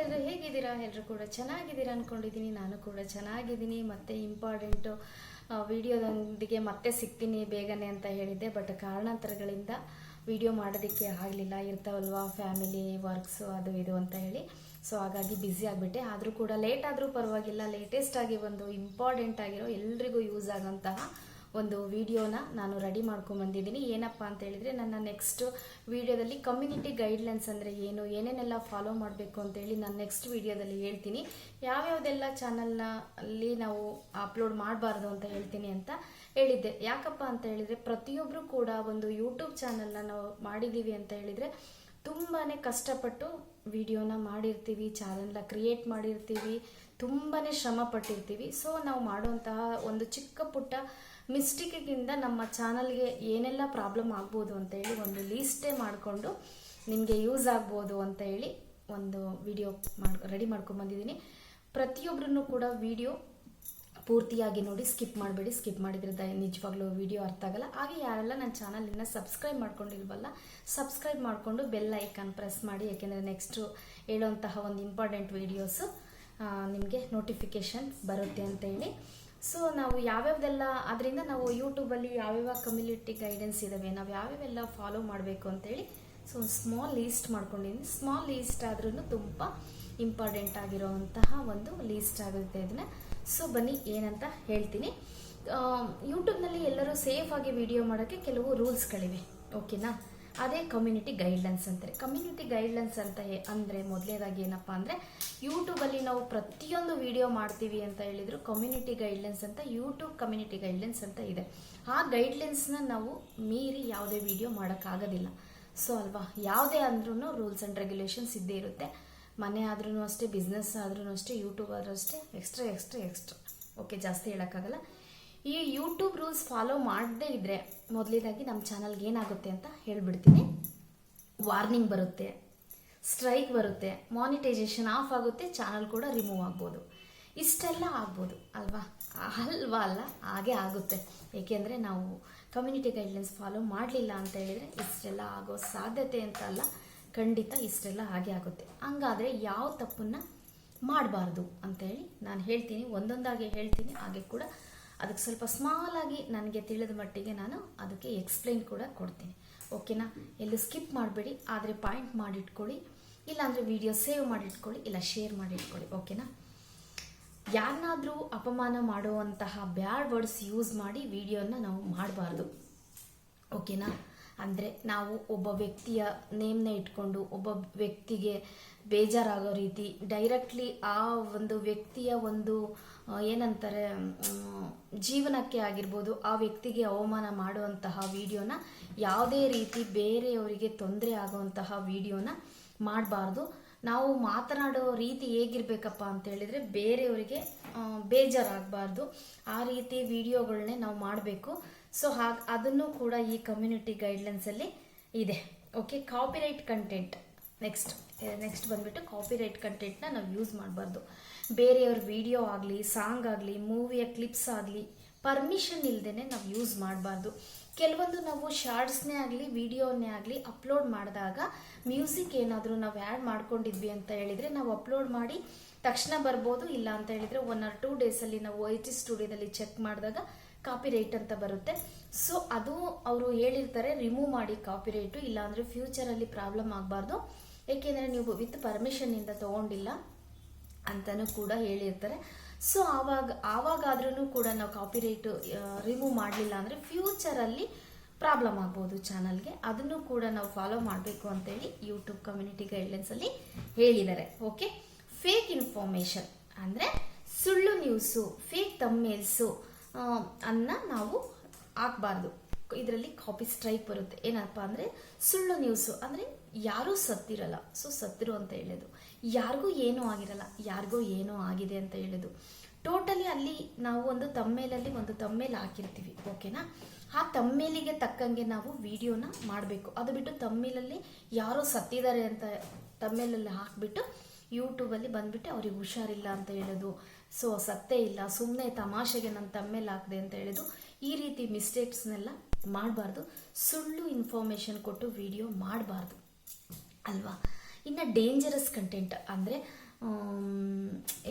ಎಲ್ಲರೂ ಹೇಗಿದ್ದೀರಾ? ಎಲ್ಲರೂ ಕೂಡ ಚೆನ್ನಾಗಿದ್ದೀರಾ ಅಂದ್ಕೊಂಡಿದ್ದೀನಿ. ನಾನು ಕೂಡ ಚೆನ್ನಾಗಿದ್ದೀನಿ. ಮತ್ತೆ ಇಂಪಾರ್ಟೆಂಟು ವಿಡಿಯೋದೊಂದಿಗೆ ಮತ್ತೆ ಸಿಗ್ತೀನಿ ಬೇಗನೆ ಅಂತ ಹೇಳಿದ್ದೆ. ಬಟ್ ಕಾರಣಾಂತರಗಳಿಂದ ವಿಡಿಯೋ ಮಾಡೋದಕ್ಕೆ ಆಗಲಿಲ್ಲ. ಇರ್ತಾವಲ್ವಾ ಫ್ಯಾಮಿಲಿ ವರ್ಕ್ಸು ಅದು ಇದು ಅಂತ ಹೇಳಿ. ಸೊ ಹಾಗಾಗಿ ಬ್ಯುಸಿ ಆಗಿಬಿಟ್ಟೆ. ಆದರೂ ಕೂಡ ಲೇಟ್ ಆದರೂ ಪರವಾಗಿಲ್ಲ, ಲೇಟೆಸ್ಟ್ ಆಗಿ ಒಂದು ಇಂಪಾರ್ಟೆಂಟ್ ಆಗಿರೋ ಎಲ್ರಿಗೂ ಯೂಸ್ ಆಗೋಂತಹ ಒಂದು ವಿಡಿಯೋನ ನಾನು ರೆಡಿ ಮಾಡ್ಕೊಂಬಂದಿದ್ದೀನಿ. ಏನಪ್ಪ ಅಂತ ಹೇಳಿದರೆ, ನನ್ನ ನೆಕ್ಸ್ಟ್ ವಿಡಿಯೋದಲ್ಲಿ ಕಮ್ಯುನಿಟಿ ಗೈಡ್ಲೈನ್ಸ್ ಅಂದರೆ ಏನು, ಏನೇನೆಲ್ಲ ಫಾಲೋ ಮಾಡಬೇಕು ಅಂತೇಳಿ ನಾನು ನೆಕ್ಸ್ಟ್ ವಿಡಿಯೋದಲ್ಲಿ ಹೇಳ್ತೀನಿ. ಯಾವ್ಯಾವುದೆಲ್ಲ ಚಾನಲ್ನಲ್ಲಿ ನಾವು ಅಪ್ಲೋಡ್ ಮಾಡಬಾರ್ದು ಅಂತ ಹೇಳ್ತೀನಿ ಅಂತ ಹೇಳಿದ್ದೆ. ಯಾಕಪ್ಪ ಅಂತ ಹೇಳಿದರೆ, ಪ್ರತಿಯೊಬ್ಬರು ಕೂಡ ಒಂದು ಯೂಟ್ಯೂಬ್ ಚಾನಲ್ನ ನಾವು ಮಾಡಿದ್ದೀವಿ ಅಂತ ಹೇಳಿದರೆ ತುಂಬಾ ಕಷ್ಟಪಟ್ಟು ವಿಡಿಯೋನ ಮಾಡಿರ್ತೀವಿ, ಚಾನಲ್ನ ಕ್ರಿಯೇಟ್ ಮಾಡಿರ್ತೀವಿ, ತುಂಬಾ ಶ್ರಮ ಪಟ್ಟಿರ್ತೀವಿ. ಸೊ ನಾವು ಮಾಡುವಂತಹ ಒಂದು ಚಿಕ್ಕ ಪುಟ್ಟ ಮಿಸ್ಟೇಕಿಂದ ನಮ್ಮ ಚಾನಲ್ಗೆ ಏನೆಲ್ಲ ಪ್ರಾಬ್ಲಮ್ ಆಗ್ಬೋದು ಅಂತ ಹೇಳಿ ಒಂದು ಲೀಸ್ಟೇ ಮಾಡಿಕೊಂಡು ನಿಮಗೆ ಯೂಸ್ ಆಗ್ಬೋದು ಅಂತ ಹೇಳಿ ಒಂದು ವಿಡಿಯೋ ರೆಡಿ ಮಾಡ್ಕೊಂಬಂದಿದ್ದೀನಿ. ಪ್ರತಿಯೊಬ್ಬರೂ ಕೂಡ ವಿಡಿಯೋ ಪೂರ್ತಿಯಾಗಿ ನೋಡಿ, ಸ್ಕಿಪ್ ಮಾಡಬೇಡಿ. ಸ್ಕಿಪ್ ಮಾಡಿದ್ರೆ ನಿಜವಾಗ್ಲೂ ವಿಡಿಯೋ ಅರ್ಥ ಆಗಲ್ಲ. ಹಾಗೆ ಯಾರೆಲ್ಲ ನನ್ನ ಚಾನಲ್ ಇನ್ನೂ ಸಬ್ಸ್ಕ್ರೈಬ್ ಮಾಡ್ಕೊಂಡಿಲ್ವಲ್ಲ, ಸಬ್ಸ್ಕ್ರೈಬ್ ಮಾಡಿಕೊಂಡು ಬೆಲ್ ಐಕಾನ್ ಪ್ರೆಸ್ ಮಾಡಿ. ಯಾಕೆಂದರೆ ನೆಕ್ಸ್ಟು ಹೇಳುವಂತಹ ಒಂದು ಇಂಪಾರ್ಟೆಂಟ್ ವೀಡಿಯೋಸು ನಿಮಗೆ ನೋಟಿಫಿಕೇಷನ್ ಬರುತ್ತೆ ಅಂತ ಹೇಳಿ. ಸೊ ನಾವು ಯಾವ್ಯಾವ್ದೆಲ್ಲ ಅದರಿಂದ ನಾವು ಯೂಟ್ಯೂಬಲ್ಲಿ ಯಾವ್ಯಾವ ಕಮ್ಯುನಿಟಿ ಗೈಡೆನ್ಸ್ ಇದ್ದಾವೆ, ನಾವು ಯಾವ್ಯಾವೆಲ್ಲ ಫಾಲೋ ಮಾಡಬೇಕು ಅಂತೇಳಿ ಸೊ ಒಂದು ಸ್ಮಾಲ್ ಲೀಸ್ಟ್ ಮಾಡ್ಕೊಂಡಿದ್ದೀನಿ. ಸ್ಮಾಲ್ ಲೀಸ್ಟ್ ಆದ್ರೂ ತುಂಬ ಇಂಪಾರ್ಟೆಂಟ್ ಆಗಿರೋವಂತಹ ಒಂದು ಲೀಸ್ಟ್ ಆಗುತ್ತೆ ಇದನ್ನು. ಸೊ ಬನ್ನಿ ಏನಂತ ಹೇಳ್ತೀನಿ. ಯೂಟ್ಯೂಬ್ನಲ್ಲಿ ಎಲ್ಲರೂ ಸೇಫಾಗಿ ವಿಡಿಯೋ ಮಾಡೋಕ್ಕೆ ಕೆಲವು ರೂಲ್ಸ್ಗಳಿವೆ, ಓಕೆನಾ? ಅದೇ ಕಮ್ಯುನಿಟಿ ಗೈಡ್ಲೈನ್ಸ್ ಅಂತಾರೆ. ಕಮ್ಯುನಿಟಿ ಗೈಡ್ಲೈನ್ಸ್ ಅಂತ ಅಂದರೆ ಮೊದಲನೇದಾಗಿ ಏನಪ್ಪ ಅಂದರೆ, ಯೂಟ್ಯೂಬಲ್ಲಿ ನಾವು ಪ್ರತಿಯೊಂದು ವಿಡಿಯೋ ಮಾಡ್ತೀವಿ ಅಂತ ಹೇಳಿದ್ರು ಕಮ್ಯುನಿಟಿ ಗೈಡ್ಲೈನ್ಸ್ ಅಂತ, ಯೂಟ್ಯೂಬ್ ಕಮ್ಯುನಿಟಿ ಗೈಡ್ಲೈನ್ಸ್ ಅಂತ ಇದೆ. ಆ ಗೈಡ್ಲೈನ್ಸ್ನ ನಾವು ಮೀರಿ ಯಾವುದೇ ವಿಡಿಯೋ ಮಾಡೋಕ್ಕಾಗೋದಿಲ್ಲ. ಸೊ ಅಲ್ವಾ, ಯಾವುದೇ ಅಂದ್ರೂ ರೂಲ್ಸ್ ಆ್ಯಂಡ್ ರೆಗ್ಯುಲೇಷನ್ಸ್ ಇದ್ದೇ ಇರುತ್ತೆ. ಮನೆ ಆದ್ರೂ ಅಷ್ಟೇ, ಬಿಸ್ನೆಸ್ ಆದ್ರೂ ಅಷ್ಟೇ, ಯೂಟ್ಯೂಬ್ ಆದ್ರೂ ಅಷ್ಟೇ, ಎಕ್ಸ್ಟ್ರಾ ಓಕೆ, ಜಾಸ್ತಿ ಹೇಳೋಕ್ಕಾಗಲ್ಲ. ಈ ಯೂಟ್ಯೂಬ್ ರೂಲ್ಸ್ ಫಾಲೋ ಮಾಡದೇ ಇದ್ದರೆ ಮೊದಲೇದಾಗಿ ನಮ್ಮ ಚಾನಲ್ಗೆ ಏನಾಗುತ್ತೆ ಅಂತ ಹೇಳ್ಬಿಡ್ತೀನಿ. ವಾರ್ನಿಂಗ್ ಬರುತ್ತೆ, ಸ್ಟ್ರೈಕ್ ಬರುತ್ತೆ, ಮಾನಿಟೈಸೇಷನ್ ಆಫ್ ಆಗುತ್ತೆ, ಚಾನಲ್ ಕೂಡ ರಿಮೂವ್ ಆಗ್ಬೋದು. ಇಷ್ಟೆಲ್ಲ ಆಗ್ಬೋದು ಅಲ್ವಾ? ಅಲ್ಲ, ಹಾಗೆ ಆಗುತ್ತೆ. ಏಕೆಂದರೆ ನಾವು ಕಮ್ಯುನಿಟಿ ಗೈಡ್ಲೈನ್ಸ್ ಫಾಲೋ ಮಾಡಲಿಲ್ಲ ಅಂತ ಹೇಳಿದರೆ ಇಷ್ಟೆಲ್ಲ ಆಗೋ ಸಾಧ್ಯತೆ ಅಂತ ಅಲ್ಲ, ಖಂಡಿತ ಇಷ್ಟೆಲ್ಲ ಹಾಗೆ ಆಗುತ್ತೆ. ಹಂಗಾದರೆ ಯಾವ ತಪ್ಪನ್ನು ಮಾಡಬಾರ್ದು ಅಂತೇಳಿ ನಾನು ಹೇಳ್ತೀನಿ, ಒಂದೊಂದಾಗಿ ಹೇಳ್ತೀನಿ. ಹಾಗೆ ಕೂಡ ಅದಕ್ಕೆ ಸ್ವಲ್ಪ ಸ್ಮಾಲಾಗಿ ನನಗೆ ತಿಳಿದ ಮಟ್ಟಿಗೆ ನಾನು ಅದಕ್ಕೆ ಎಕ್ಸ್ಪ್ಲೈನ್ ಕೂಡ ಕೊಡ್ತೀನಿ, ಓಕೆನಾ? ಎಲ್ಲೂ ಸ್ಕಿಪ್ ಮಾಡಬೇಡಿ. ಆದರೆ ಪಾಯಿಂಟ್ ಮಾಡಿಟ್ಕೊಳ್ಳಿ, ಇಲ್ಲಾಂದರೆ ವಿಡಿಯೋ ಸೇವ್ ಮಾಡಿಟ್ಕೊಳ್ಳಿ, ಇಲ್ಲ ಶೇರ್ ಮಾಡಿಟ್ಕೊಳ್ಳಿ, ಓಕೆನಾ? ಯಾರನ್ನಾದರೂ ಅಪಮಾನ ಮಾಡುವಂತಹ ಬ್ಯಾಡ್ ವರ್ಡ್ಸ್ ಯೂಸ್ ಮಾಡಿ ವಿಡಿಯೋನ ನಾವು ಮಾಡಬಾರ್ದು, ಓಕೆನಾ? ಅಂದರೆ ನಾವು ಒಬ್ಬ ವ್ಯಕ್ತಿಯ ನೇಮ್ನ ಇಟ್ಕೊಂಡು ಒಬ್ಬ ವ್ಯಕ್ತಿಗೆ ಬೇಜಾರಾಗೋ ರೀತಿ ಡೈರೆಕ್ಟ್ಲಿ ಆ ಒಂದು ವ್ಯಕ್ತಿಯ ಒಂದು ಏನಂತಾರೆ ಜೀವನಕ್ಕೆ ಆಗಿರ್ಬೋದು, ಆ ವ್ಯಕ್ತಿಗೆ ಅವಮಾನ ಮಾಡುವಂತಹ ವಿಡಿಯೋನ, ಯಾವುದೇ ರೀತಿ ಬೇರೆಯವರಿಗೆ ತೊಂದರೆ ಆಗುವಂತಹ ವಿಡಿಯೋನ ಮಾಡಬಾರ್ದು. ನಾವು ಮಾತನಾಡೋ ರೀತಿ ಹೇಗಿರಬೇಕಪ್ಪ ಅಂತ ಹೇಳಿದರೆ ಬೇರೆಯವರಿಗೆ ಬೇಜಾರಾಗಬಾರ್ದು, ಆ ರೀತಿ ವಿಡಿಯೋಗಳನ್ನೇ ನಾವು ಮಾಡಬೇಕು. ಸೊ ಅದನ್ನು ಕೂಡ ಈ ಕಮ್ಯುನಿಟಿ ಗೈಡ್ಲೈನ್ಸಲ್ಲಿ ಇದೆ, ಓಕೆ? ಕಾಪಿರೈಟ್ ಕಂಟೆಂಟ್ ನೆಕ್ಸ್ಟ್ ಬಂದುಬಿಟ್ಟು ಕಾಪಿರೈಟ್ ಕಂಟೆಂಟ್ನ ನಾವು ಯೂಸ್ ಮಾಡಬಾರ್ದು. ಬೇರೆಯವ್ರ ವಿಡಿಯೋ ಆಗಲಿ, ಸಾಂಗ್ ಆಗಲಿ, ಮೂವಿಯ ಕ್ಲಿಪ್ಸ್ ಆಗಲಿ ಪರ್ಮಿಷನ್ ಇಲ್ಲದೇ ನಾವು ಯೂಸ್ ಮಾಡಬಾರ್ದು. ಕೆಲವೊಂದು ನಾವು ಶಾರ್ಟ್ಸ್ನೇ ಆಗಲಿ, ವಿಡಿಯೋನೇ ಆಗಲಿ ಅಪ್ಲೋಡ್ ಮಾಡಿದಾಗ ಮ್ಯೂಸಿಕ್ ಏನಾದರೂ ನಾವು ಆ್ಯಡ್ ಮಾಡ್ಕೊಂಡಿದ್ವಿ ಅಂತ ಹೇಳಿದರೆ ನಾವು ಅಪ್ಲೋಡ್ ಮಾಡಿ ತಕ್ಷಣ ಬರ್ಬೋದು. ಇಲ್ಲ ಅಂತ ಹೇಳಿದರೆ 1 or 2 ಡೇಸಲ್ಲಿ ನಾವು OTT ಸ್ಟುಡಿಯೋದಲ್ಲಿ ಚೆಕ್ ಮಾಡಿದಾಗ ಕಾಪಿರೈಟ್ ಅಂತ ಬರುತ್ತೆ. ಸೊ ಅದು ಅವರು ಹೇಳಿರ್ತಾರೆ, ರಿಮೂವ್ ಮಾಡಿ ಕಾಪಿರೈಟು, ಇಲ್ಲಾಂದರೆ ಫ್ಯೂಚರಲ್ಲಿ ಪ್ರಾಬ್ಲಮ್ ಆಗಬಾರ್ದು, ಏಕೆಂದರೆ ನೀವು ವಿತ್ ಪರ್ಮಿಷನ್ನಿಂದ ತೊಗೊಂಡಿಲ್ಲ ಅಂತಲೂ ಕೂಡ ಹೇಳಿರ್ತಾರೆ. ಸೊ ಆವಾಗಾದ್ರೂ ಕೂಡ ನಾವು ಕಾಪಿರೈಟು ರಿಮೂವ್ ಮಾಡಲಿಲ್ಲ ಅಂದರೆ ಫ್ಯೂಚರಲ್ಲಿ ಪ್ರಾಬ್ಲಮ್ ಆಗ್ಬೋದು ಚಾನಲ್ಗೆ. ಅದನ್ನು ಕೂಡ ನಾವು ಫಾಲೋ ಮಾಡಬೇಕು ಅಂತೇಳಿ ಯೂಟ್ಯೂಬ್ ಕಮ್ಯುನಿಟಿ ಗೈಡ್ಲೈನ್ಸಲ್ಲಿ ಹೇಳಿದ್ದಾರೆ, ಓಕೆ? ಫೇಕ್ ಇನ್ಫಾರ್ಮೇಷನ್ ಅಂದರೆ ಸುಳ್ಳು ನ್ಯೂಸು, ಫೇಕ್ ತಮ್ಮೇಲ್ಸು ನಾವು ಹಾಕಬಾರ್ದು. ಇದರಲ್ಲಿ ಕಾಪಿ ಸ್ಟ್ರೈಕ್ ಬರುತ್ತೆ. ಏನಪ್ಪ ಅಂದರೆ ಸುಳ್ಳು ನ್ಯೂಸು ಅಂದರೆ ಯಾರೂ ಸತ್ತಿರಲ್ಲ, ಸೊ ಸತ್ತಿರು ಅಂತ ಹೇಳೋದು, ಯಾರಿಗೂ ಏನೂ ಆಗಿರಲ್ಲ, ಯಾರಿಗೂ ಏನೋ ಆಗಿದೆ ಅಂತ ಹೇಳೋದು. ಟೋಟಲಿ ಅಲ್ಲಿ ನಾವು ಒಂದು ತಮ್ಮೇಲ್ ಹಾಕಿರ್ತೀವಿ, ಓಕೆನಾ? ಆ ತಮ್ಮೇಲಿಗೆ ತಕ್ಕಂಗೆ ನಾವು ವಿಡಿಯೋನ ಮಾಡಬೇಕು. ಅದು ಬಿಟ್ಟು ತಮ್ಮೇಲಲ್ಲಿ ಯಾರೋ ಸತ್ತಿದ್ದಾರೆ ಅಂತ ತಮ್ಮೇಲಲ್ಲಿ ಹಾಕಿಬಿಟ್ಟು ಯೂಟ್ಯೂಬಲ್ಲಿ ಬಂದುಬಿಟ್ಟು ಅವ್ರಿಗೆ ಹುಷಾರಿಲ್ಲ ಅಂತ ಹೇಳೋದು, ಸೊ ಸತ್ತೇ ಇಲ್ಲ, ಸುಮ್ಮನೆ ತಮಾಷೆಗೆ ನನ್ನ ತಮ್ಮೇಲೆ ಹಾಕಿದೆ ಅಂತ ಹೇಳೋದು, ಈ ರೀತಿ ಮಿಸ್ಟೇಕ್ಸ್ನೆಲ್ಲ ಮಾಡಬಾರ್ದು. ಸುಳ್ಳು ಇನ್ಫಾರ್ಮೇಷನ್ ಕೊಟ್ಟು ವಿಡಿಯೋ ಮಾಡಬಾರ್ದು ಅಲ್ವಾ? ಇನ್ನು ಡೇಂಜರಸ್ ಕಂಟೆಂಟ್ ಅಂದರೆ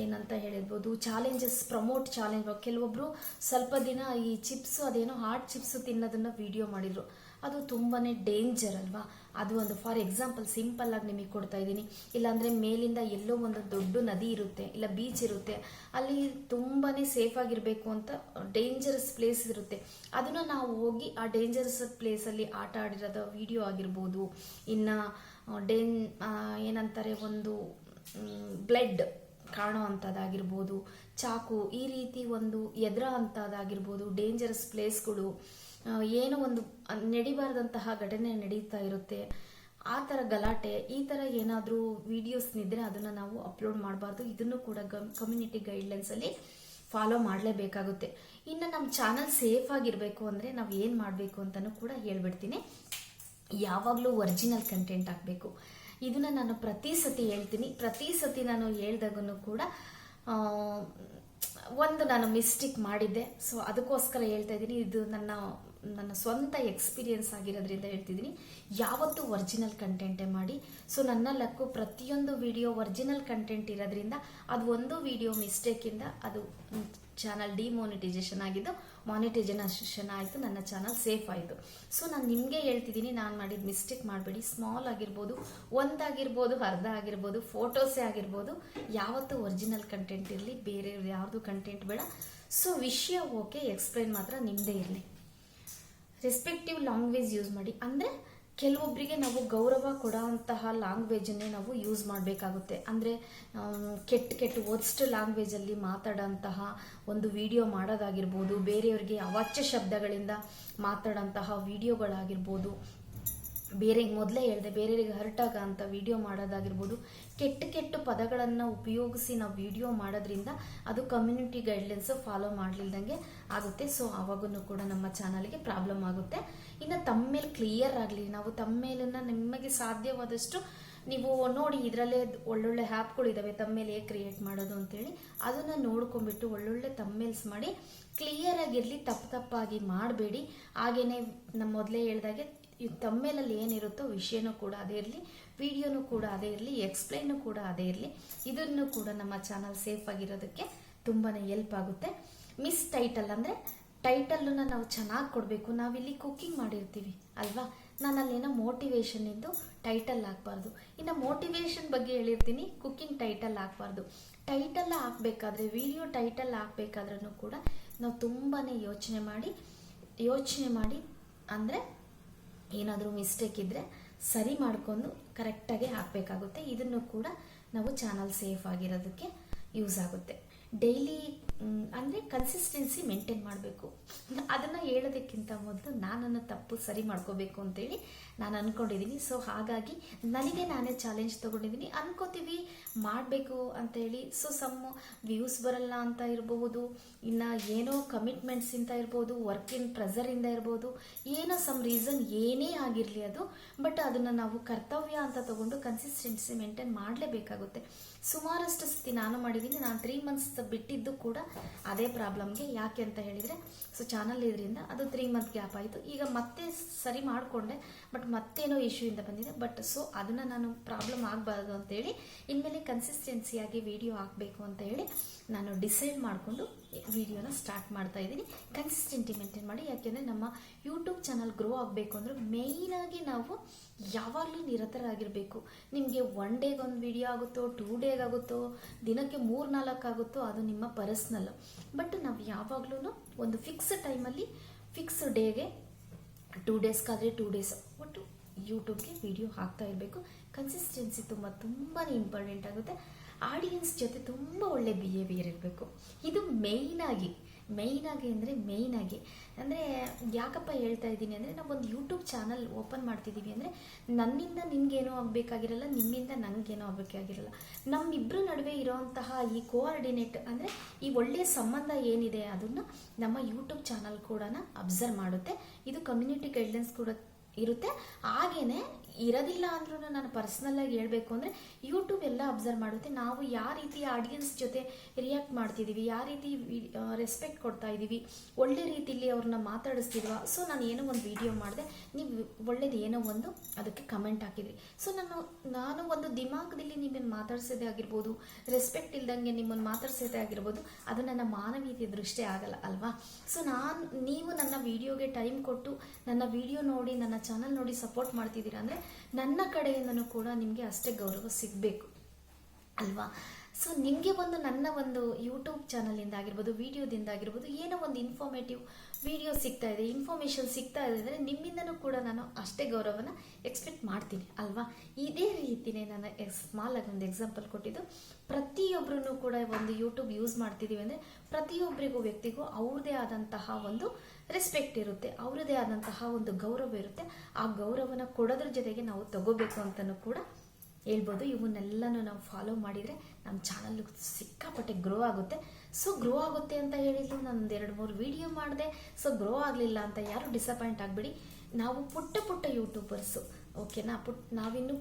ಏನಂತ ಹೇಳಿರ್ಬೋದು, ಚಾಲೆಂಜಸ್, ಪ್ರಮೋಟ್ ಚಾಲೆಂಜ್. ಕೆಲವೊಬ್ರು ಸ್ವಲ್ಪ ದಿನ ಈ ಚಿಪ್ಸ್, ಅದೇನೋ ಹಾಟ್ ಚಿಪ್ಸ್ ತಿನ್ನೋದನ್ನ ವಿಡಿಯೋ ಮಾಡಿದ್ರು. ಅದು ತುಂಬಾ ಡೇಂಜರ್ ಅಲ್ವಾ. ಅದು ಒಂದು ಫಾರ್ ಎಕ್ಸಾಂಪಲ್ ಸಿಂಪಲ್ ಆಗಿ ನಿಮಗೆ ಕೊಡ್ತಾ ಇದ್ದೀನಿ. ಇಲ್ಲಾಂದರೆ ಮೇಲಿಂದ ಎಲ್ಲೋ ಒಂದು ದೊಡ್ಡ ನದಿ ಇರುತ್ತೆ, ಇಲ್ಲ ಬೀಚ್ ಇರುತ್ತೆ, ಅಲ್ಲಿ ತುಂಬಾ ಸೇಫ್ ಆಗಿರಬೇಕು ಅಂತ ಡೇಂಜರಸ್ ಪ್ಲೇಸ್ ಇರುತ್ತೆ. ಅದನ್ನು ನಾವು ಹೋಗಿ ಆ ಡೇಂಜರಸ್ ಪ್ಲೇಸಲ್ಲಿ ಆಟ ಆಡಿರೋದು ವಿಡಿಯೋ ಆಗಿರ್ಬೋದು. ಇನ್ನು ಏನಂತಾರೆ, ಒಂದು ಬ್ಲಡ್ ಕಾಣೋ ಅಂಥದ್ದಾಗಿರ್ಬೋದು, ಚಾಕು, ಈ ರೀತಿ ಒಂದು ಎದುರ ಅಂಥದ್ದಾಗಿರ್ಬೋದು, ಡೇಂಜರಸ್ ಪ್ಲೇಸ್ಗಳು, ಏನೋ ಒಂದು ನಡಿಬಾರ್ದಂತಹ ಘಟನೆ ನಡೀತಾ ಇರುತ್ತೆ, ಆ ಥರ ಗಲಾಟೆ, ಈ ಥರ ಏನಾದರೂ ವಿಡಿಯೋಸ್ನಿದ್ರೆ ಅದನ್ನು ನಾವು ಅಪ್ಲೋಡ್ ಮಾಡಬಾರ್ದು. ಇದನ್ನು ಕೂಡ ಕಮ್ಯುನಿಟಿ ಗೈಡ್ಲೈನ್ಸಲ್ಲಿ ಫಾಲೋ ಮಾಡಲೇಬೇಕಾಗುತ್ತೆ. ಇನ್ನು ನಮ್ಮ ಚಾನಲ್ ಸೇಫ್ ಆಗಿರಬೇಕು ಅಂದರೆ ನಾವು ಏನು ಮಾಡಬೇಕು ಅಂತಲೂ ಕೂಡ ಹೇಳ್ಬಿಡ್ತೀನಿ. ಯಾವಾಗಲೂ ಒರಿಜಿನಲ್ ಕಂಟೆಂಟ್ ಹಾಕಬೇಕು. ಇದನ್ನು ನಾನು ಪ್ರತಿ ಸತಿ ಹೇಳ್ತೀನಿ. ಪ್ರತಿ ಸತಿ ನಾನು ಹೇಳ್ದಾಗೂ ಕೂಡ ಒಂದು ನಾನು ಮಿಸ್ಟೇಕ್ ಮಾಡಿದ್ದೆ, ಸೊ ಅದಕ್ಕೋಸ್ಕರ ಹೇಳ್ತಾ ಇದ್ದೀನಿ. ಇದು ನನ್ನ ಸ್ವಂತ ಎಕ್ಸ್ಪೀರಿಯನ್ಸ್ ಆಗಿರೋದ್ರಿಂದ ಹೇಳ್ತಿದ್ದೀನಿ. ಯಾವತ್ತೂ ಒರಿಜಿನಲ್ ಕಂಟೆಂಟೇ ಮಾಡಿ. ಸೊ ನನ್ನ ಲಕ್ಕು ಪ್ರತಿಯೊಂದು ವಿಡಿಯೋ ಒರಿಜಿನಲ್ ಕಂಟೆಂಟ್ ಇರೋದ್ರಿಂದ ಅದು ಒಂದು ವಿಡಿಯೋ ಮಿಸ್ಟೇಕಿಂದ ಅದು ಚಾನಲ್ ಡಿಮಾನಿಟೈಸೇಷನ್ ಆಗಿದ್ದು ಮಾನಿಟೈಸೇಷನ್ ಆಯಿತು, ನನ್ನ ಚಾನಲ್ ಸೇಫ್ ಆಯಿತು. ಸೊ ನಾನು ನಿಮಗೆ ಹೇಳ್ತಿದ್ದೀನಿ, ನಾನು ಮಾಡಿದ ಮಿಸ್ಟೇಕ್ ಮಾಡಬೇಡಿ. ಸ್ಮಾಲ್ ಆಗಿರ್ಬೋದು, ಒಂದಾಗಿರ್ಬೋದು, ಅರ್ಧ ಆಗಿರ್ಬೋದು, ಫೋಟೋಸೇ ಆಗಿರ್ಬೋದು, ಯಾವತ್ತೂ ಒರಿಜಿನಲ್ ಕಂಟೆಂಟ್ ಇರಲಿ, ಬೇರೆ ಯಾವುದು ಕಂಟೆಂಟ್ ಬೇಡ. ಸೊ ವಿಷಯ ಓಕೆ, ಎಕ್ಸ್ಪ್ಲೈನ್ ಮಾತ್ರ ನಿಮ್ಮದೇ ಇರಲಿ. ರೆಸ್ಪೆಕ್ಟಿವ್ ಲ್ಯಾಂಗ್ವೇಜ್ ಯೂಸ್ ಮಾಡಿ. ಅಂದರೆ ಕೆಲವೊಬ್ಬರಿಗೆ ನಾವು ಗೌರವ ಕೊಡೋಂತಹ ಲ್ಯಾಂಗ್ವೇಜನ್ನೇ ನಾವು ಯೂಸ್ ಮಾಡಬೇಕಾಗುತ್ತೆ. ಅಂದರೆ ಕೆಟ್ಟ ವರ್ಸ್ಟ್ ಲ್ಯಾಂಗ್ವೇಜಲ್ಲಿ ಮಾತಾಡೋಂತಹ ಒಂದು ವಿಡಿಯೋ ಮಾಡೋದಾಗಿರ್ಬೋದು, ಬೇರೆಯವ್ರಿಗೆ ಅವಾಚ್ಯ ಶಬ್ದಗಳಿಂದ ಮಾತಾಡೋಂತಹ ವಿಡಿಯೋಗಳಾಗಿರ್ಬೋದು, ಮೊದಲೇ ಹೇಳಿದೆ ಬೇರೆಯವರಿಗೆ ಹರ್ಟ್ ಆಗೋ ಅಂಥ ವಿಡಿಯೋ ಮಾಡೋದಾಗಿರ್ಬೋದು, ಕೆಟ್ಟ ಪದಗಳನ್ನು ಉಪಯೋಗಿಸಿ ನಾವು ವಿಡಿಯೋ ಮಾಡೋದ್ರಿಂದ ಅದು ಕಮ್ಯುನಿಟಿ ಗೈಡ್ಲೈನ್ಸು ಫಾಲೋ ಮಾಡಲಿಲ್ದಂಗೆ ಆಗುತ್ತೆ. ಸೊ ಆವಾಗೂ ಕೂಡ ನಮ್ಮ ಚಾನಲ್ಗೆ ಪ್ರಾಬ್ಲಮ್ ಆಗುತ್ತೆ. ಇನ್ನು ತಮ್ಮೇಲೆ ಕ್ಲಿಯರ್ ಆಗಲಿ, ನಾವು ತಮ್ಮೇಲನ್ನು ನಿಮಗೆ ಸಾಧ್ಯವಾದಷ್ಟು ನೀವು ನೋಡಿ, ಇದರಲ್ಲೇ ಒಳ್ಳೊಳ್ಳೆ ಆ್ಯಪ್ಗಳಿದ್ದಾವೆ ತಮ್ಮೇಲೆ ಹೇಗೆ ಕ್ರಿಯೇಟ್ ಮಾಡೋದು ಅಂತೇಳಿ, ಅದನ್ನು ನೋಡ್ಕೊಂಡ್ಬಿಟ್ಟು ಒಳ್ಳೊಳ್ಳೆ ತಮ್ಮೇಲ್ಸ್ ಮಾಡಿ ಕ್ಲಿಯರ್ ಆಗಿರಲಿ, ತಪ್ಪಾಗಿ ಮಾಡಬೇಡಿ. ಹಾಗೆಯೇ ನಮ್ಮ ಮೊದಲೇ ಹೇಳ್ದಾಗೆ ತಮ್ಮೇಲಲ್ಲಿ ಏನಿರುತ್ತೋ ವಿಷಯನೂ ಕೂಡ ಅದೇ ಇರಲಿ, ವಿಡಿಯೋನೂ ಕೂಡ ಅದೇ ಇರಲಿ, ಎಕ್ಸ್ಪ್ಲೈನು ಕೂಡ ಅದೇ ಇರಲಿ. ಇದನ್ನು ಕೂಡ ನಮ್ಮ ಚಾನಲ್ ಸೇಫ್ ಆಗಿರೋದಕ್ಕೆ ತುಂಬಾ ಹೆಲ್ಪ್ ಆಗುತ್ತೆ. ಮಿಸ್ ಟೈಟಲ್ ಅಂದರೆ ಟೈಟಲನ್ನು ನಾವು ಚೆನ್ನಾಗಿ ಕೊಡಬೇಕು. ನಾವಿಲ್ಲಿ ಕುಕ್ಕಿಂಗ್ ಮಾಡಿರ್ತೀವಿ ಅಲ್ವಾ, ನಾನು ಅಲ್ಲೇನೋ ಮೋಟಿವೇಶನ್ ಇದ್ದು ಟೈಟಲ್ ಹಾಕಬಾರ್ದು. ಇನ್ನು ಮೋಟಿವೇಶನ್ ಬಗ್ಗೆ ಹೇಳಿರ್ತೀನಿ, ಕುಕ್ಕಿಂಗ್ ಟೈಟಲ್ ಹಾಕಬಾರ್ದು. ಟೈಟಲ್ ಹಾಕಬೇಕಾದ್ರೆ, ವಿಡಿಯೋ ಟೈಟಲ್ ಹಾಕಬೇಕಾದ್ರೂ ಕೂಡ ನಾವು ತುಂಬಾ ಯೋಚನೆ ಮಾಡಿ ಅಂದರೆ ಏನಾದರೂ ಮಿಸ್ಟೇಕ್ ಇದ್ದರೆ ಸರಿ ಮಾಡಿಕೊಂಡು ಕರೆಕ್ಟಾಗಿ ಹಾಕಬೇಕಾಗುತ್ತೆ. ಇದನ್ನು ಕೂಡ ನಾವು ಚಾನಲ್ ಸೇಫ್ ಆಗಿರೋದಕ್ಕೆ ಯೂಸ್ ಆಗುತ್ತೆ. ಡೈಲಿ ಅಂದರೆ ಕನ್ಸಿಸ್ಟೆನ್ಸಿ ಮೇಂಟೈನ್ ಮಾಡಬೇಕು. ಅದನ್ನು ಹೇಳೋದಕ್ಕಿಂತ ಮೊದಲು ನಾನನ್ನು ತಪ್ಪು ಸರಿ ಮಾಡ್ಕೋಬೇಕು ಅಂತೇಳಿ ನಾನು ಅಂದ್ಕೊಂಡಿದ್ದೀನಿ. ಸೊ ಹಾಗಾಗಿ ನನಗೆ ನಾನೇ ಚಾಲೆಂಜ್ ತೊಗೊಂಡಿದ್ದೀನಿ. ಅನ್ಕೋತೀವಿ ಮಾಡಬೇಕು ಅಂತೇಳಿ, ಸೊ ಸಮ್ ವ್ಯೂಸ್ ಬರಲ್ಲ ಅಂತ ಇರಬಹುದು, ಇನ್ನು ಏನೋ ಕಮಿಟ್ಮೆಂಟ್ಸಿಂದ ಇರ್ಬೋದು, ವರ್ಕಿನ್ ಪ್ರೆಸರಿಂದ ಇರ್ಬೋದು, ಏನೋ ಸಮ್ ರೀಸನ್ ಏನೇ ಆಗಿರಲಿ ಅದು, ಬಟ್ ಅದನ್ನು ನಾವು ಕರ್ತವ್ಯ ಅಂತ ತಗೊಂಡು ಕನ್ಸಿಸ್ಟೆನ್ಸಿ ಮೇಂಟೈನ್ ಮಾಡಲೇಬೇಕಾಗುತ್ತೆ. ಸುಮಾರಷ್ಟು ಸತಿ ನಾನು ಮಾಡಿದ್ದೀನಿ. ನಾನು 3 months ಬಿಟ್ಟಿದ್ದು ಕೂಡ ಅದೇ ಪ್ರಾಬ್ಲಮ್ಗೆ. ಯಾಕೆ ಅಂತ ಹೇಳಿದರೆ, ಸೊ ಚಾನಲ್ ಇದರಿಂದ ಅದು 3 month ಗ್ಯಾಪ್ ಆಯಿತು. ಈಗ ಮತ್ತೆ ಸರಿ ಮಾಡಿಕೊಂಡೆ, ಬಟ್ ಮತ್ತೇನೋ ಇಶ್ಯೂ ಇಂದ ಬಂದಿದೆ. ಬಟ್ ಸೊ ಅದನ್ನು ನಾನು ಪ್ರಾಬ್ಲಮ್ ಆಗಬಾರ್ದು ಅಂತೇಳಿ ಇನ್ಮೇಲೆ ಕನ್ಸಿಸ್ಟೆನ್ಸಿಯಾಗಿ ವಿಡಿಯೋ ಹಾಕಬೇಕು ಅಂತ ಹೇಳಿ ನಾನು ಡಿಸೈಡ್ ಮಾಡಿಕೊಂಡು ವಿಡಿಯೋನ ಸ್ಟಾರ್ಟ್ ಮಾಡ್ತಾ ಇದ್ದೀನಿ. ಕನ್ಸಿಸ್ಟೆಂಟಿ ಮೇಂಟೈನ್ ಮಾಡಿ. ಯಾಕೆಂದರೆ ನಮ್ಮ ಯೂಟ್ಯೂಬ್ ಚಾನಲ್ ಗ್ರೋ ಆಗಬೇಕು ಅಂದರೆ ಮೇಯ್ನಾಗಿ ನಾವು ಯಾವಾಗಲೂ ನಿರತರಾಗಿರಬೇಕು. ನಿಮಗೆ 1 ಡೇಗೆ ಒಂದು ವಿಡಿಯೋ ಆಗುತ್ತೋ, 2 ಡೇಗೆ ಆಗುತ್ತೋ, ದಿನಕ್ಕೆ 3-4 ಆಗುತ್ತೋ, ಅದು ನಿಮ್ಮ ಪರ್ಸ್ನಲ್. ಬಟ್ ನಾವು ಯಾವಾಗಲೂ ಒಂದು ಫಿಕ್ಸ್ ಟೈಮಲ್ಲಿ, ಫಿಕ್ಸ್ ಡೇಗೆ, 2 ಡೇಸ್ಗಾದರೆ 2 ಡೇಸ್ ಒಟ್ಟು ಯೂಟ್ಯೂಬ್ಗೆ ವಿಡಿಯೋ ಹಾಕ್ತಾ ಇರಬೇಕು. ಕನ್ಸಿಸ್ಟೆನ್ಸಿ ತುಂಬಾ ಇಂಪಾರ್ಟೆಂಟ್ ಆಗುತ್ತೆ. ಆಡಿಯನ್ಸ್ ಜೊತೆ ತುಂಬ ಒಳ್ಳೆ ಬಿಹೇವಿಯರ್ ಇರಬೇಕು. ಇದು ಮೇಯ್ನಾಗಿ ಅಂದರೆ ಯಾಕಪ್ಪ ಹೇಳ್ತಾ ಇದ್ದೀನಿ ಅಂದರೆ, ನಾವೊಂದು ಯೂಟ್ಯೂಬ್ ಚಾನಲ್ ಓಪನ್ ಮಾಡ್ತಿದ್ದೀವಿ ಅಂದರೆ ನನ್ನಿಂದ ನಿಮಗೇನೋ ಆಗಬೇಕಾಗಿರಲ್ಲ, ನಿಮ್ಮಿಂದ ನನಗೇನೋ ಆಗಬೇಕಾಗಿರಲ್ಲ. ನಮ್ಮಿಬ್ಬರ ನಡುವೆ ಇರೋವಂತಹ ಈ ಕೋಆರ್ಡಿನೇಟ್ ಅಂದರೆ ಈ ಒಳ್ಳೆಯ ಸಂಬಂಧ ಏನಿದೆ ಅದನ್ನು ನಮ್ಮ ಯೂಟ್ಯೂಬ್ ಚಾನಲ್ ಕೂಡ ಅಬ್ಸರ್ವ್ ಮಾಡುತ್ತೆ. ಇದು ಕಮ್ಯುನಿಟಿ ಗೈಡ್ಲೈನ್ಸ್ ಕೂಡ ಇರುತ್ತೆ. ಹಾಗೇನೆ ಇರೋದಿಲ್ಲ ಅಂದ್ರೂ ನಾನು ಪರ್ಸ್ನಲ್ಲಾಗಿ ಹೇಳಬೇಕು ಅಂದರೆ ಯೂಟ್ಯೂಬ್ ಎಲ್ಲ ಅಬ್ಸರ್ವ್ ಮಾಡುತ್ತೆ. ನಾವು ಯಾವ ರೀತಿ ಆಡಿಯನ್ಸ್ ಜೊತೆ ರಿಯಾಕ್ಟ್ ಮಾಡ್ತಿದ್ದೀವಿ, ಯಾವ ರೀತಿ ರೆಸ್ಪೆಕ್ಟ್ ಕೊಡ್ತಾ ಇದ್ದೀವಿ, ಒಳ್ಳೆ ರೀತಿಯಲ್ಲಿ ಅವ್ರನ್ನ ಮಾತಾಡಿಸ್ತಿದ್ವಾ. ಸೊ ನಾನು ಏನೋ ಒಂದು ವಿಡಿಯೋ ಮಾಡಿದೆ, ನೀವು ಒಳ್ಳೇದು ಏನೋ ಒಂದು ಅದಕ್ಕೆ ಕಮೆಂಟ್ ಹಾಕಿದ್ರಿ. ಸೊ ನಾನು ಒಂದು ದಿಮಾಗದಲ್ಲಿ ನಿಮ್ಮನ್ನು ಮಾತಾಡ್ಸೋದೇ ಆಗಿರ್ಬೋದು, ರೆಸ್ಪೆಕ್ಟ್ ಇಲ್ದಂಗೆ ನಿಮ್ಮನ್ನು ಮಾತಾಡ್ಸೋದೇ ಆಗಿರ್ಬೋದು, ಅದು ನನ್ನ ಮಾನವೀಯತೆ ದೃಷ್ಟಿ ಆಗಲ್ಲ ಅಲ್ವಾ. ಸೊ ನೀವು ನನ್ನ ವಿಡಿಯೋಗೆ ಟೈಮ್ ಕೊಟ್ಟು ನನ್ನ ವಿಡಿಯೋ ನೋಡಿ, ನನ್ನ ಚಾನಲ್ ನೋಡಿ ಸಪೋರ್ಟ್ ಮಾಡ್ತಿದ್ದೀರಾ ಅಂದರೆ ನನ್ನ ಕಡೆಯಿಂದನೂ ಕೂಡ ನಿಮಗೆ ಅಷ್ಟೇ ಗೌರವ ಸಿಗಬೇಕು ಅಲ್ವಾ. ಸೊ ನಿಮಗೆ ನನ್ನ ಒಂದು ಯೂಟ್ಯೂಬ್ ಚಾನಲಿಂದ ಆಗಿರ್ಬೋದು, ವಿಡಿಯೋದಿಂದ ಆಗಿರ್ಬೋದು, ಏನೋ ಒಂದು ಇನ್ಫಾರ್ಮೇಟಿವ್ ವಿಡಿಯೋ ಸಿಗ್ತಾ ಇದೆ, ಇನ್ಫಾರ್ಮೇಷನ್ ಸಿಗ್ತಾ ಇದೆ ಅಂದರೆ ನಿಮ್ಮಿಂದನೂ ಕೂಡ ನಾನು ಅಷ್ಟೇ ಗೌರವನ ಎಕ್ಸ್ಪೆಕ್ಟ್ ಮಾಡ್ತೀನಿ ಅಲ್ವಾ. ಇದೇ ರೀತಿಯೇ ನಾನು ಸ್ಮಾಲ್ ಆಗಿ ಒಂದು ಎಕ್ಸಾಂಪಲ್ ಕೊಟ್ಟಿದ್ದು, ಪ್ರತಿಯೊಬ್ಬರೂ ಕೂಡ ಒಂದು ಯೂಟ್ಯೂಬ್ ಯೂಸ್ ಮಾಡ್ತಿದ್ದೀವಿ ಅಂದರೆ ಪ್ರತಿಯೊಬ್ಬರಿಗೂ ವ್ಯಕ್ತಿಗೂ ಅವ್ರದ್ದೇ ಆದಂತಹ ಒಂದು ರೆಸ್ಪೆಕ್ಟ್ ಇರುತ್ತೆ, ಅವ್ರದ್ದೇ ಆದಂತಹ ಒಂದು ಗೌರವ ಇರುತ್ತೆ. ಆ ಗೌರವನ ಕೊಡೋದ್ರ ಜೊತೆಗೆ ನಾವು ತಗೋಬೇಕು ಅಂತಲೂ ಕೂಡ ಹೇಳ್ಬೋದು. ಇವನ್ನೆಲ್ಲನೂ ನಾವು ಫಾಲೋ ಮಾಡಿದರೆ ನಮ್ಮ ಚಾನಲ್ ಸಿಕ್ಕಾಪಟ್ಟೆ ಗ್ರೋ ಆಗುತ್ತೆ. ಸೊ ಗ್ರೋ ಆಗುತ್ತೆ ಅಂತ ಹೇಳಿದ್ದು ನಾನು 2-3 ವಿಡಿಯೋ ಮಾಡಿದೆ, ಸೊ ಗ್ರೋ ಆಗಲಿಲ್ಲ ಅಂತ ಯಾರು ಡಿಸಪಾಯಿಂಟ್ ಆಗಿಬಿಡಿ. ನಾವು ಪುಟ್ಟ ಯೂಟ್ಯೂಬರ್ಸು, ಓಕೆನಾ. ನಾವಿನ್ನೂ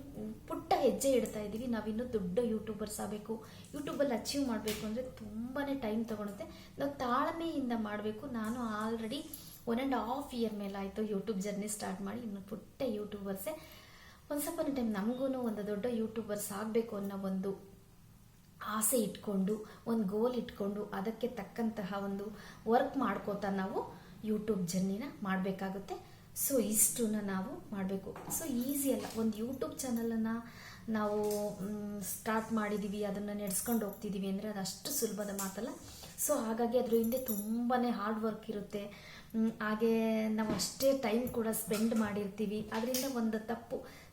ಪುಟ್ಟ ಹೆಜ್ಜೆ ಇಡ್ತಾ ಇದ್ದೀವಿ. ನಾವಿನ್ನೂ ದೊಡ್ಡ ಯೂಟ್ಯೂಬರ್ಸ್ ಆಗಬೇಕು, ಯೂಟ್ಯೂಬಲ್ಲಿ ಅಚೀವ್ ಮಾಡಬೇಕು ಅಂದರೆ ತುಂಬಾ ಟೈಮ್ ತೊಗೊಳುತ್ತೆ. ನಾವು ತಾಳ್ಮೆಯಿಂದ ಮಾಡಬೇಕು. ನಾನು ಆಲ್ರೆಡಿ 1.5 ಇಯರ್ ಮೇಲೆ ಆಯಿತು ಯೂಟ್ಯೂಬ್ ಜರ್ನಿ ಸ್ಟಾರ್ಟ್ ಮಾಡಿ. ಇನ್ನು ಪುಟ್ಟ ಯೂಟ್ಯೂಬರ್ಸೇ. ಒಂದು ಸ್ವಲ್ಪ ಟೈಮ್ ನಮಗೂ ಒಂದು ದೊಡ್ಡ ಯೂಟ್ಯೂಬರ್ಸ್ ಆಗಬೇಕು ಅನ್ನೋ ಒಂದು ಆಸೆ ಇಟ್ಕೊಂಡು, ಒಂದು ಗೋಲ್ ಇಟ್ಕೊಂಡು, ಅದಕ್ಕೆ ತಕ್ಕಂತಹ ಒಂದು ವರ್ಕ್ ಮಾಡ್ಕೋತಾ ನಾವು ಯೂಟ್ಯೂಬ್ ಜರ್ನಿನ ಮಾಡಬೇಕಾಗುತ್ತೆ. ಸೊ ಇಷ್ಟನ್ನ ನಾವು ಮಾಡಬೇಕು. ಸೊ ಈಸಿ ಅಲ್ಲ, ಒಂದು ಯೂಟ್ಯೂಬ್ ಚಾನಲನ್ನು ನಾವು ಸ್ಟಾರ್ಟ್ ಮಾಡಿದ್ದೀವಿ, ಅದನ್ನು ನಡೆಸ್ಕೊಂಡು ಹೋಗ್ತಿದ್ದೀವಿ ಅಂದರೆ ಅದು ಅಷ್ಟು ಸುಲಭದ ಮಾತಲ್ಲ. ಸೊ ಹಾಗಾಗಿ ಅದ್ರ ಹಿಂದೆ ತುಂಬಾ ಹಾರ್ಡ್ ವರ್ಕ್ ಇರುತ್ತೆ. ಹಾಗೆ ನಾವು ಅಷ್ಟೇ ಟೈಮ್ ಕೂಡ ಸ್ಪೆಂಡ್ ಮಾಡಿರ್ತೀವಿ. ಅದರಿಂದ ಒಂದು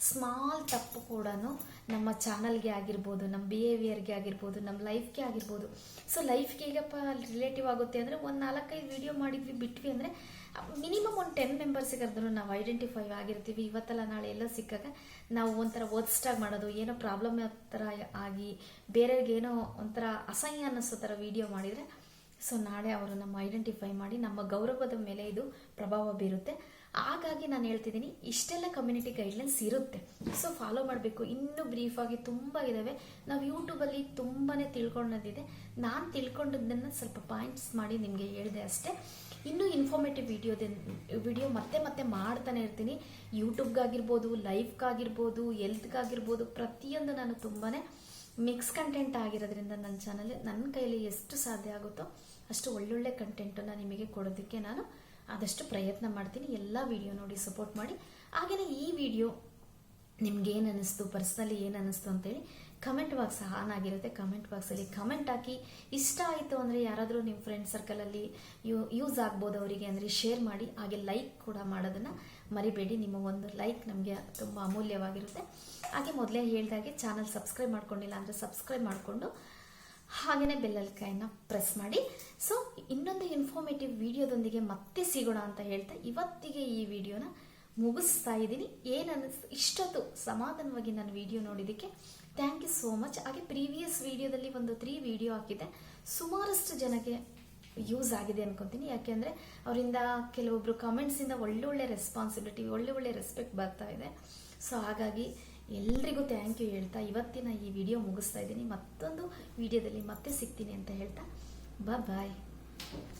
ಸ್ಮಾಲ್ ತಪ್ಪು ಕೂಡ ನಮ್ಮ ಚಾನಲ್ಗೆ ಆಗಿರ್ಬೋದು, ನಮ್ಮ ಬಿಹೇವಿಯರ್ಗೆ ಆಗಿರ್ಬೋದು, ನಮ್ಮ ಲೈಫ್ಗೆ ಆಗಿರ್ಬೋದು. ಸೊ ಲೈಫ್ಗೆ ಈಗಪ್ಪ ರಿಲೇಟಿವ್ ಆಗುತ್ತೆ ಅಂದರೆ ಒಂದು 4-5 ವಿಡಿಯೋ ಮಾಡಿದ್ವಿ ಬಿಟ್ವಿ ಅಂದರೆ ಮಿನಿಮಮ್ ಒಂದು 10 ಮೆಂಬರ್ಸಿಗಾದ್ರೂ ನಾವು ಐಡೆಂಟಿಫೈ ಆಗಿರ್ತೀವಿ. ಇವತ್ತಲ್ಲ ನಾಳೆ ಎಲ್ಲ ಸಿಕ್ಕಾಗ ನಾವು ಒಂಥರ ವರ್ಸ್ಟಾಗಿ ಮಾಡೋದು, ಏನೋ ಪ್ರಾಬ್ಲಮ್ ಥರ ಆಗಿ ಬೇರೆಯವ್ರಿಗೆ ಏನೋ ಒಂಥರ ಅಸಹ್ಯ ಅನ್ನಿಸೋ ಥರ ವಿಡಿಯೋ ಮಾಡಿದರೆ ಸೊ ನಾಳೆ ಅವರು ನಮ್ಮ ಐಡೆಂಟಿಫೈ ಮಾಡಿ ನಮ್ಮ ಗೌರವದ ಮೇಲೆ ಇದು ಪ್ರಭಾವ ಬೀರುತ್ತೆ. ಹಾಗಾಗಿ ನಾನು ಹೇಳ್ತಿದ್ದೀನಿ, ಇಷ್ಟೆಲ್ಲ ಕಮ್ಯುನಿಟಿ ಗೈಡ್ಲೈನ್ಸ್ ಇರುತ್ತೆ, ಸೊ ಫಾಲೋ ಮಾಡಬೇಕು. ಇನ್ನೂ ಬ್ರೀಫಾಗಿ ತುಂಬ ಇದ್ದಾವೆ. ನಾವು ಯೂಟ್ಯೂಬಲ್ಲಿ ತುಂಬಾ ತಿಳ್ಕೊಳ್ಳೋದಿದೆ. ನಾನು ತಿಳ್ಕೊಂಡದ್ದನ್ನು ಸ್ವಲ್ಪ ಪಾಯಿಂಟ್ಸ್ ಮಾಡಿ ನಿಮಗೆ ಹೇಳಿದೆ ಅಷ್ಟೇ. ಇನ್ನೂ ಇನ್ಫಾರ್ಮೇಟಿವ್ ವಿಡಿಯೋ ಮತ್ತೆ ಮಾಡ್ತಾನೆ ಇರ್ತೀನಿ. ಯೂಟ್ಯೂಬ್ಗಾಗಿರ್ಬೋದು, ಲೈಫ್ಗಾಗಿರ್ಬೋದು, ಹೆಲ್ತ್ಗಾಗಿರ್ಬೋದು, ಪ್ರತಿಯೊಂದು ನಾನು ತುಂಬಾ ಮಿಕ್ಸ್ ಕಂಟೆಂಟ್ ಆಗಿರೋದ್ರಿಂದ ನನ್ನ ಚಾನಲ್ ನನ್ನ ಕೈಯಲ್ಲಿ ಎಷ್ಟು ಸಾಧ್ಯ ಆಗುತ್ತೋ ಅಷ್ಟು ಒಳ್ಳೊಳ್ಳೆ ಕಂಟೆಂಟನ್ನು ನಿಮಗೆ ಕೊಡೋದಕ್ಕೆ ನಾನು ಆದಷ್ಟು ಪ್ರಯತ್ನ ಮಾಡ್ತೀನಿ. ಎಲ್ಲ ವಿಡಿಯೋ ನೋಡಿ ಸಪೋರ್ಟ್ ಮಾಡಿ. ಹಾಗೆಯೇ ಈ ವಿಡಿಯೋ ನಿಮ್ಗೇನು ಅನ್ನಿಸ್ತು, ಪರ್ಸ್ನಲಿ ಏನು ಅನ್ನಿಸ್ತು ಅಂತೇಳಿ ಕಮೆಂಟ್ ಬಾಕ್ಸ್ ಆನ್ ಆಗಿರುತ್ತೆ. ಕಮೆಂಟ್ ಬಾಕ್ಸಲ್ಲಿ ಕಮೆಂಟ್ ಹಾಕಿ. ಇಷ್ಟ ಆಯಿತು ಅಂದರೆ ಯಾರಾದರೂ ನಿಮ್ಮ ಫ್ರೆಂಡ್ ಸರ್ಕಲಲ್ಲಿ ಯೂಸ್ ಆಗ್ಬೋದು ಅವರಿಗೆ ಅಂದರೆ ಶೇರ್ ಮಾಡಿ. ಹಾಗೆ ಲೈಕ್ ಕೂಡ ಮಾಡೋದನ್ನು ಮರಿಬೇಡಿ. ನಿಮ್ಮ ಒಂದು ಲೈಕ್ ನಮಗೆ ತುಂಬ ಅಮೂಲ್ಯವಾಗಿರುತ್ತೆ. ಹಾಗೆ ಮೊದಲೇ ಹೇಳಿದಾಗೆ ಚಾನಲ್ ಸಬ್ಸ್ಕ್ರೈಬ್ ಮಾಡ್ಕೊಂಡಿಲ್ಲ ಅಂದರೆ ಸಬ್ಸ್ಕ್ರೈಬ್ ಮಾಡಿಕೊಂಡು ಹಾಗೆಯೇ ಬೆಲ್ಲೈಕನ್ನ ಪ್ರೆಸ್ ಮಾಡಿ. ಸೊ ಇನ್ನೊಂದು ಇನ್ಫಾರ್ಮೇಟಿವ್ ವಿಡಿಯೋದೊಂದಿಗೆ ಮತ್ತೆ ಸಿಗೋಣ ಅಂತ ಹೇಳ್ತಾ ಇವತ್ತಿಗೆ ಈ ವಿಡಿಯೋನ ಮುಗಿಸ್ತಾ ಇದ್ದೀನಿ. ಇಷ್ಟೊತ್ತು ಸಮಾಧಾನವಾಗಿ ನಾನು ವಿಡಿಯೋ ನೋಡಿದ್ದಕ್ಕೆ ಥ್ಯಾಂಕ್ ಯು ಸೋ ಮಚ್. ಹಾಗೆ ಪ್ರೀವಿಯಸ್ ವಿಡಿಯೋದಲ್ಲಿ ಒಂದು 3 ವಿಡಿಯೋ ಹಾಕಿದ್ದೆ, ಸುಮಾರಷ್ಟು ಜನಕ್ಕೆ ಯೂಸ್ ಆಗಿದೆ ಅನ್ಕೊತೀನಿ. ಯಾಕೆಂದರೆ ಅವರಿಂದ ಕೆಲವೊಬ್ಬರು ಕಮೆಂಟ್ಸಿಂದ ಒಳ್ಳೊಳ್ಳೆ ರೆಸ್ಪಾನ್ಸಿಬಿಲಿಟಿ, ಒಳ್ಳೆ ರೆಸ್ಪೆಕ್ಟ್ ಬರ್ತಾ ಇದೆ. ಸೊ ಹಾಗಾಗಿ ಎಲ್ರಿಗೂ ಥ್ಯಾಂಕ್ ಯು ಹೇಳ್ತಾ ಇವತ್ತಿನ ಈ ವಿಡಿಯೋ ಮುಗಿಸ್ತಾ ಇದ್ದೀನಿ. ಮತ್ತೊಂದು ವಿಡಿಯೋದಲ್ಲಿ ಮತ್ತೆ ಸಿಗ್ತೀನಿ ಅಂತ ಹೇಳ್ತಾ ಬಾಯ್.